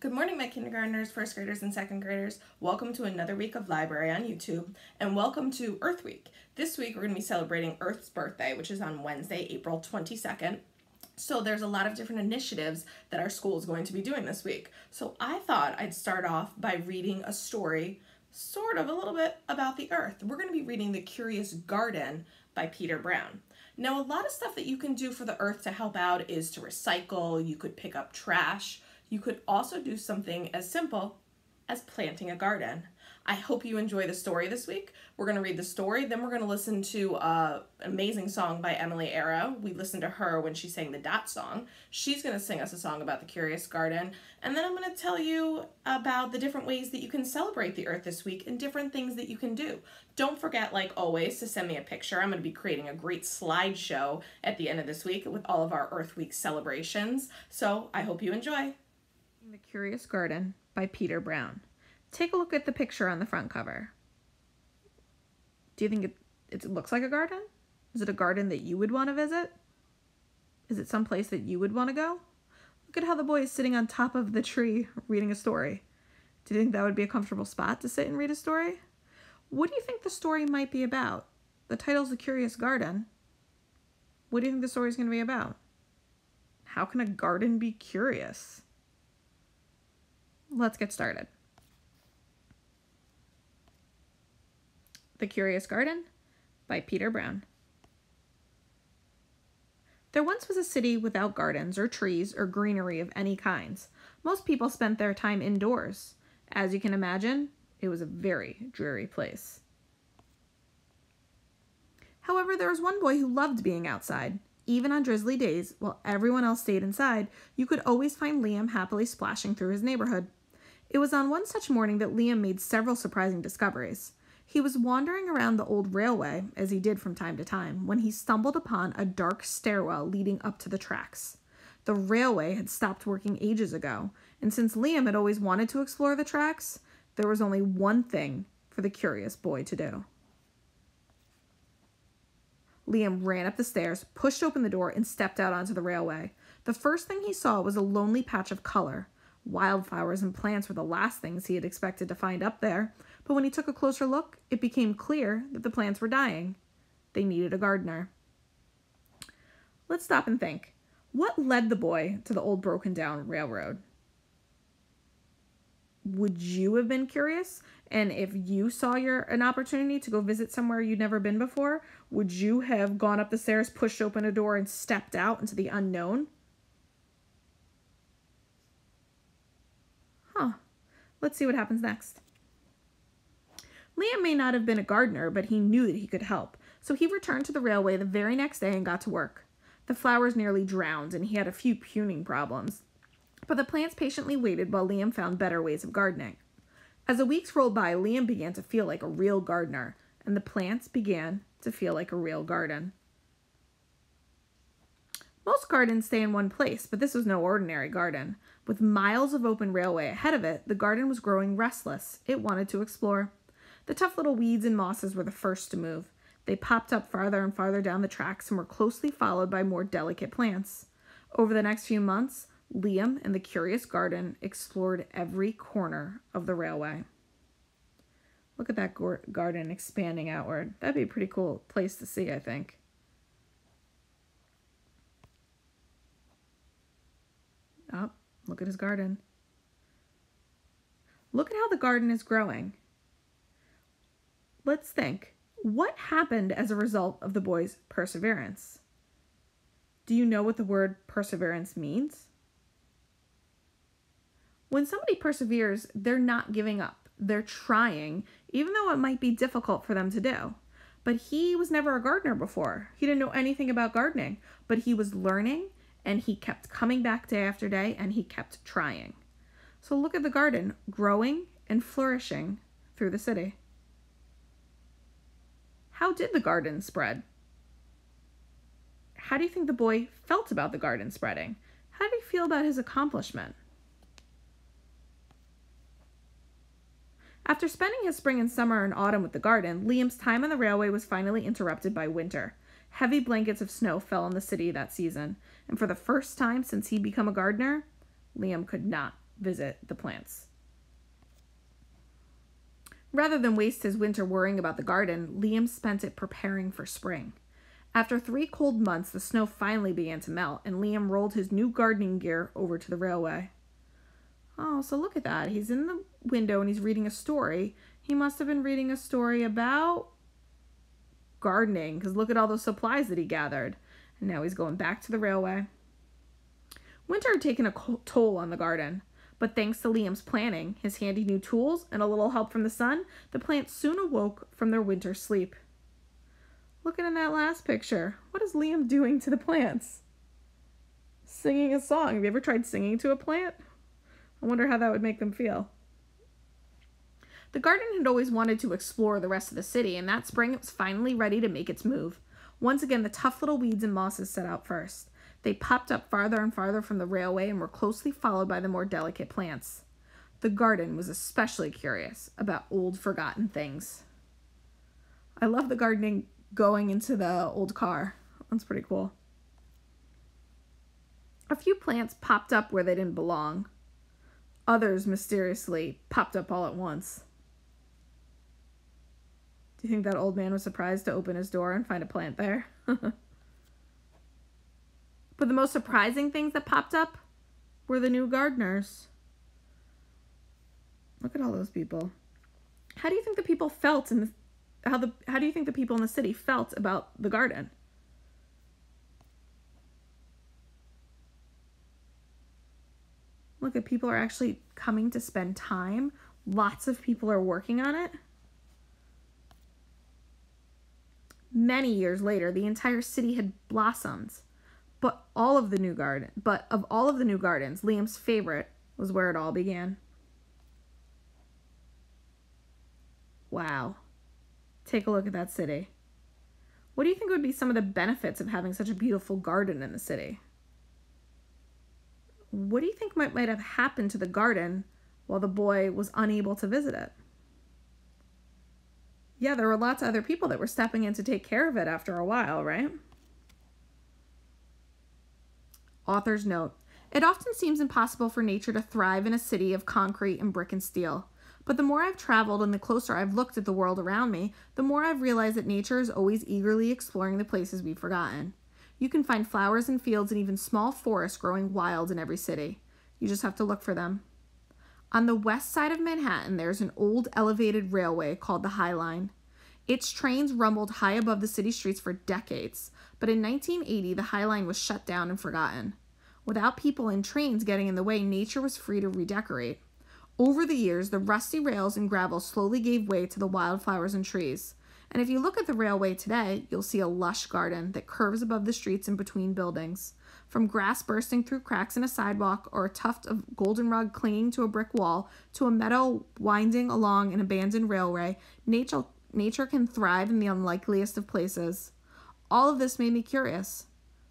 Good morning, my kindergartners, first graders, and second graders. Welcome to another week of library on YouTube, and welcome to Earth Week. This week we're going to be celebrating Earth's birthday, which is on Wednesday, April 22nd. So there's a lot of different initiatives that our school is going to be doing this week. So I thought I'd start off by reading a story, sort of a little bit about the Earth. We're going to be reading The Curious Garden by Peter Brown. Now, a lot of stuff that you can do for the Earth to help out is to recycle. You could pick up trash. You could also do something as simple as planting a garden. I hope you enjoy the story this week. We're going to read the story, then we're going to listen to an amazing song by Emily Arrow. We listened to her when she sang the Dot song. She's going to sing us a song about the Curious Garden, and then I'm going to tell you about the different ways that you can celebrate the Earth this week and different things that you can do. Don't forget, like always, to send me a picture. I'm going to be creating a great slideshow at the end of this week with all of our Earth Week celebrations, so I hope you enjoy. The Curious Garden by Peter Brown. Take a look at the picture on the front cover. Do you think it looks like a garden? Is it a garden that you would want to visit? Is it someplace that you would want to go? Look at how the boy is sitting on top of the tree reading a story. Do you think that would be a comfortable spot to sit and read a story? What do you think the story might be about? The title's The Curious Garden. What do you think the story is going to be about? How can a garden be curious? Let's get started. The Curious Garden by Peter Brown. There once was a city without gardens or trees or greenery of any kinds. Most people spent their time indoors. As you can imagine, it was a very dreary place. However, there was one boy who loved being outside. Even on drizzly days, while everyone else stayed inside, you could always find Liam happily splashing through his neighborhood. It was on one such morning that Liam made several surprising discoveries. He was wandering around the old railway, as he did from time to time, when he stumbled upon a dark stairwell leading up to the tracks. The railway had stopped working ages ago, and since Liam had always wanted to explore the tracks, there was only one thing for the curious boy to do. Liam ran up the stairs, pushed open the door, and stepped out onto the railway. The first thing he saw was a lonely patch of color. Wildflowers and plants were the last things he had expected to find up there, but when he took a closer look, it became clear that the plants were dying. They needed a gardener. Let's stop and think. What led the boy to the old broken-down railroad? Would you have been curious? And if you saw an opportunity to go visit somewhere you'd never been before, would you have gone up the stairs, pushed open a door, and stepped out into the unknown? Let's see what happens next. Liam may not have been a gardener, but he knew that he could help, so he returned to the railway the very next day and got to work. The flowers nearly drowned, and he had a few pruning problems, but the plants patiently waited while Liam found better ways of gardening. As the weeks rolled by, Liam began to feel like a real gardener, and the plants began to feel like a real garden. Most gardens stay in one place, but this was no ordinary garden. With miles of open railway ahead of it, the garden was growing restless. It wanted to explore. The tough little weeds and mosses were the first to move. They popped up farther and farther down the tracks and were closely followed by more delicate plants. Over the next few months, Liam and the Curious Garden explored every corner of the railway. Look at that garden expanding outward. That'd be a pretty cool place to see, I think. Oh, look at his garden. Look at how the garden is growing. Let's think. What happened as a result of the boy's perseverance? Do you know what the word perseverance means? When somebody perseveres, they're not giving up. They're trying, even though it might be difficult for them to do. But he was never a gardener before. He didn't know anything about gardening, but he was learning, and he kept coming back day after day, and he kept trying. So look at the garden growing and flourishing through the city. How did the garden spread? How do you think the boy felt about the garden spreading? How did he feel about his accomplishment? After spending his spring and summer and autumn with the garden, Liam's time on the railway was finally interrupted by winter. Heavy blankets of snow fell on the city that season, and for the first time since he'd become a gardener, Liam could not visit the plants. Rather than waste his winter worrying about the garden, Liam spent it preparing for spring. After 3 cold months, the snow finally began to melt, and Liam rolled his new gardening gear over to the railway. Oh, so look at that. He's in the window and he's reading a story. He must have been reading a story about gardening, because look at all those supplies that he gathered. And now he's going back to the railway. Winter had taken a toll on the garden, but thanks to Liam's planning, his handy new tools, and a little help from the sun, the plants soon awoke from their winter sleep. Look at in that last picture. What is Liam doing to the plants? Singing a song. Have you ever tried singing to a plant? I wonder how that would make them feel. The garden had always wanted to explore the rest of the city, and that spring it was finally ready to make its move. Once again, the tough little weeds and mosses set out first. They popped up farther and farther from the railway and were closely followed by the more delicate plants. The garden was especially curious about old forgotten things. I love the gardening going into the old car. That's pretty cool. A few plants popped up where they didn't belong. Others mysteriously popped up all at once. Do you think that old man was surprised to open his door and find a plant there? But the most surprising things that popped up were the new gardeners. Look at all those people. How do you think the people felt in the how do you think the people in the city felt about the garden? Look at people are actually coming to spend time. Lots of people are working on it. Many years later, the entire city had blossomed. But of all of the new gardens, Liam's favorite was where it all began. Wow. Take a look at that city. What do you think would be some of the benefits of having such a beautiful garden in the city? What do you think might have happened to the garden while the boy was unable to visit it? Yeah, there were lots of other people that were stepping in to take care of it after a while, right? Author's note. It often seems impossible for nature to thrive in a city of concrete and brick and steel. But the more I've traveled and the closer I've looked at the world around me, the more I've realized that nature is always eagerly exploring the places we've forgotten. You can find flowers and fields and even small forests growing wild in every city. You just have to look for them. On the west side of Manhattan, there's an old elevated railway called the High Line. Its trains rumbled high above the city streets for decades, but in 1980, the High Line was shut down and forgotten. Without people and trains getting in the way, nature was free to redecorate. Over the years, the rusty rails and gravel slowly gave way to the wildflowers and trees. And if you look at the railway today, you'll see a lush garden that curves above the streets and between buildings. From grass bursting through cracks in a sidewalk or a tuft of goldenrod clinging to a brick wall to a meadow winding along an abandoned railway, nature can thrive in the unlikeliest of places. All of this made me curious.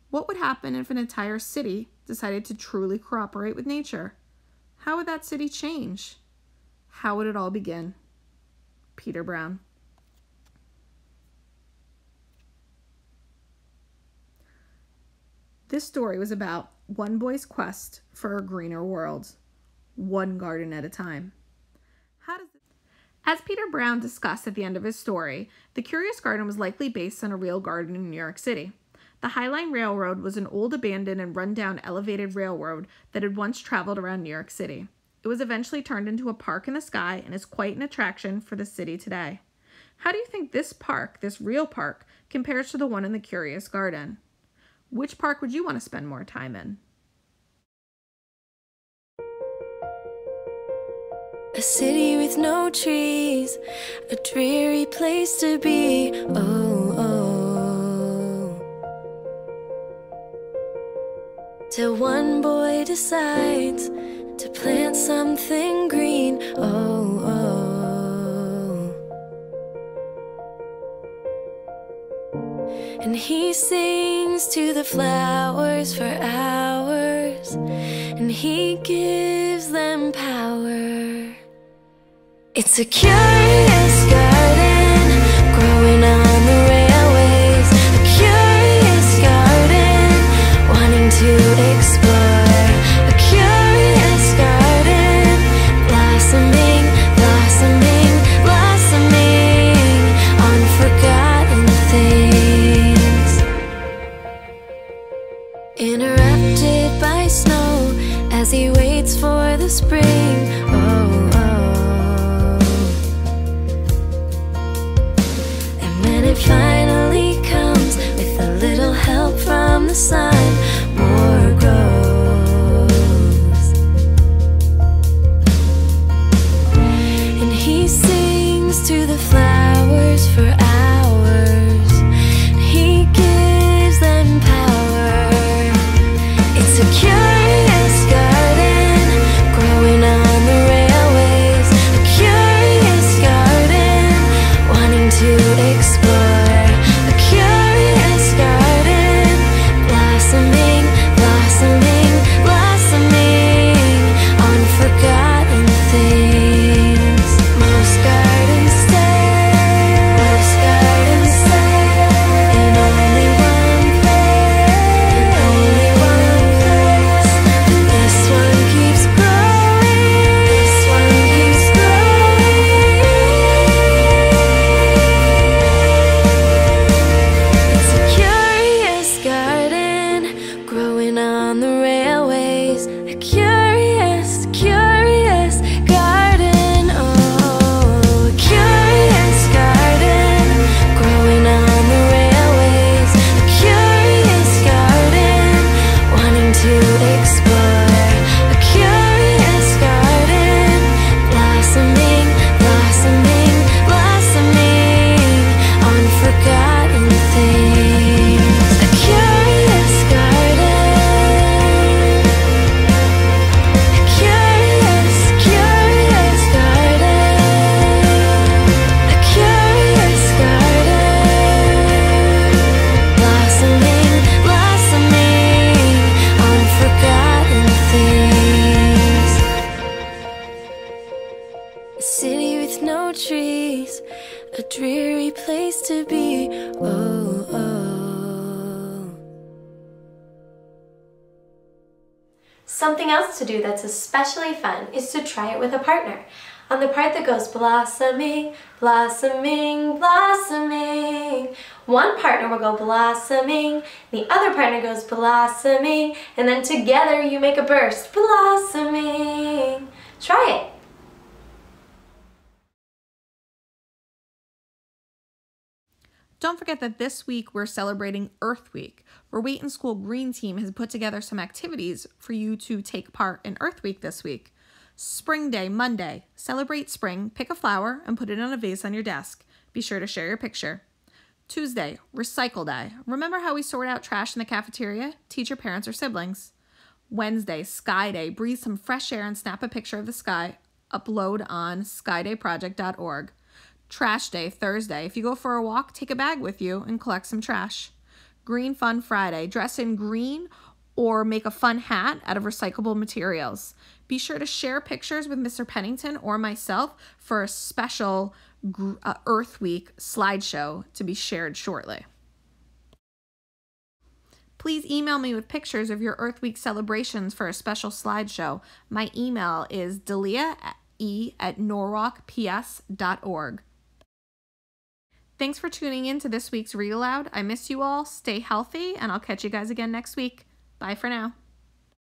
What would happen if an entire city decided to truly cooperate with nature? How would that city change? How would it all begin? Peter Brown. This story was about one boy's quest for a greener world, one garden at a time. As Peter Brown discussed at the end of his story, the Curious Garden was likely based on a real garden in New York City. The High Line Railroad was an old abandoned and run-down elevated railroad that had once traveled around New York City. It was eventually turned into a park in the sky and is quite an attraction for the city today. How do you think this park, this real park, compares to the one in the Curious Garden? Which park would you want to spend more time in? A city with no trees, a dreary place to be. Oh, oh. Till one boy decides to plant something green. Oh, oh. And he sings to the flowers for hours, and he gives them power. It's a curious garden growing on the railways, a curious garden wanting to explore, a curious garden interrupted by snow as he waits for the spring. Oh, oh. And when it finally comes, with a little help from the sun, more grows. And he sings to the flowers for hours. He gives them power. It's a curious garden growing on the railways. A curious garden wanting to explore. A curious garden blossoming, blossoming, blossoming on forgotten things. Most gardens stay in only one place, in only one place. And this one keeps growing, this one keeps growing. It's a curious garden growing on the railways. A curious, curious garden. Oh, a curious garden growing on the railways. A curious garden wanting to explore. A curious garden blossoming, blossoming, blossoming on forgotten things. A curious garden. A curious, curious garden. A curious garden blossoming, blossoming on forgotten things. A city with no trees, a dreary place to be. Oh, oh. Something else to do that's especially fun is to try it with a partner. On the part that goes blossoming, blossoming, blossoming, one partner will go blossoming, the other partner goes blossoming, and then together you make a burst, blossoming. Try it. Don't forget that this week we're celebrating Earth Week. Rowayton School Green Team has put together some activities for you to take part in Earth Week this week. Spring Day, Monday. Celebrate spring, pick a flower, and put it on a vase on your desk. Be sure to share your picture. Tuesday, Recycle Day. Remember how we sort out trash in the cafeteria? Teach your parents or siblings. Wednesday, Sky Day. Breathe some fresh air and snap a picture of the sky. Upload on skydayproject.org. Trash Day, Thursday. If you go for a walk, take a bag with you and collect some trash. Green Fun Friday. Dress in green or make a fun hat out of recyclable materials. Be sure to share pictures with Mr. Pennington or myself for a special Earth Week slideshow to be shared shortly. Please email me with pictures of your Earth Week celebrations for a special slideshow. My email is delia@norwalkps.org. Thanks for tuning in to this week's Read Aloud. I miss you all. Stay healthy, and I'll catch you guys again next week. Bye for now.